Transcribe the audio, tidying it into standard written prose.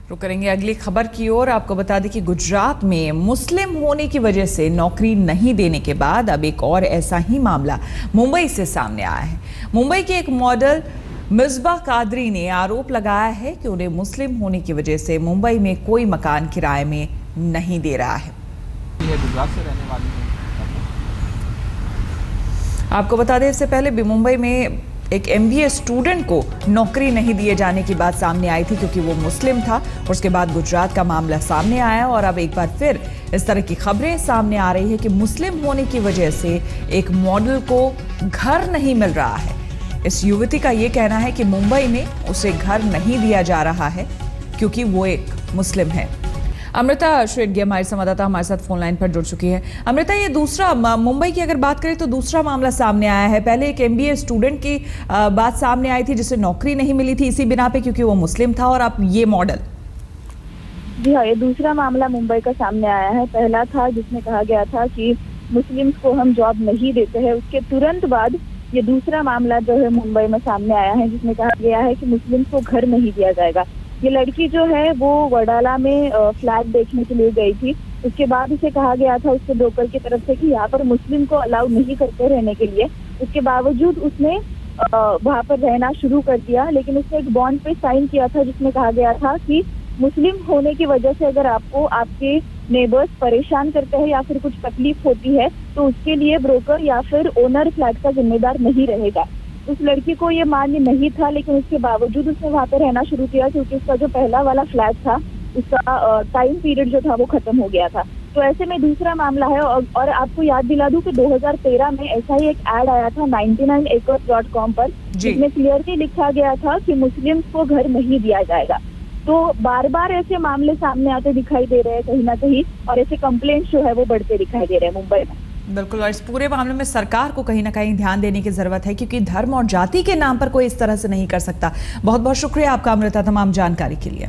रुक करेंगे अगली खबर की ओर। आपको बता दें कि गुजरात में मुस्लिम होने की वजह से नौकरी नहीं देने के बाद अब एक और ऐसा ही मामला मुंबई से सामने आया है। मुंबई के एक मॉडल मिसबा कादरी ने आरोप लगाया है कि उन्हें मुस्लिम होने की वजह से मुंबई में कोई मकान किराए में नहीं दे रहा है। गुजरात से रहने वाली है। आपको बता दें इससे पहले भी मुंबई में एक MBA स्टूडेंट को नौकरी नहीं दिए जाने की बात सामने आई थी क्योंकि वो मुस्लिम था। उसके बाद गुजरात का मामला सामने आया और अब एक बार फिर इस तरह की खबरें सामने आ रही है कि मुस्लिम होने की वजह से एक मॉडल को घर नहीं मिल रहा है। इस युवती का ये कहना है कि मुंबई में उसे घर नहीं दिया जा रहा है क्योंकि वो एक मुस्लिम है। अमृता शेट्टी हमारे संवाददाता हमारे साथ फोन लाइन पर जुड़ चुकी है। अमृता, ये दूसरा मुंबई की अगर बात करें तो दूसरा मामला सामने आया है। पहले एक MBA स्टूडेंट की बात सामने आई थी जिसे नौकरी नहीं मिली थी इसी बिना पे क्योंकि वो मुस्लिम था, और अब ये मॉडल। जी हाँ, ये दूसरा मामला मुंबई का सामने आया है। पहला था जिसमें कहा गया था कि मुस्लिम्स को हम जॉब नहीं देते हैं। उसके तुरंत बाद ये दूसरा मामला जो है मुंबई में सामने आया है जिसमें कहा गया है कि मुस्लिम्स को घर नहीं दिया जाएगा। ये लड़की जो है वो वडाला में फ्लैट देखने के लिए गई थी। उसके बाद उसे कहा गया था उसके ब्रोकर की तरफ से कि यहाँ पर मुस्लिम को अलाउ नहीं करते रहने के लिए। उसके बावजूद उसने वहाँ पर रहना शुरू कर दिया, लेकिन उसने एक बॉन्ड पे साइन किया था जिसमें कहा गया था कि मुस्लिम होने की वजह से अगर आपको आपके नेबर्स परेशान करते हैं या फिर कुछ तकलीफ होती है तो उसके लिए ब्रोकर या फिर ओनर फ्लैट का जिम्मेदार नहीं रहेगा। उस लड़की को ये मान्य नहीं था, लेकिन उसके बावजूद उसने वहाँ पे रहना शुरू किया क्योंकि उसका जो पहला वाला फ्लैट था उसका टाइम पीरियड जो था वो खत्म हो गया था। तो ऐसे में दूसरा मामला है। और आपको याद दिला दूं कि 2013 में ऐसा ही एक ऐड आया था 99acres.com पर जिसमें क्लियरली लिखा गया था कि मुस्लिम्स को घर नहीं दिया जाएगा। तो बार बार ऐसे मामले सामने आते दिखाई दे रहे हैं कहीं ना कहीं, और ऐसे कंप्लेंट्स जो है वो बढ़ते दिखाई दे रहे हैं मुंबई में। बिल्कुल, और इस पूरे मामले में सरकार को कहीं ना कहीं ध्यान देने की जरूरत है क्योंकि धर्म और जाति के नाम पर कोई इस तरह से नहीं कर सकता। बहुत बहुत शुक्रिया आपका अमृता तमाम जानकारी के लिए।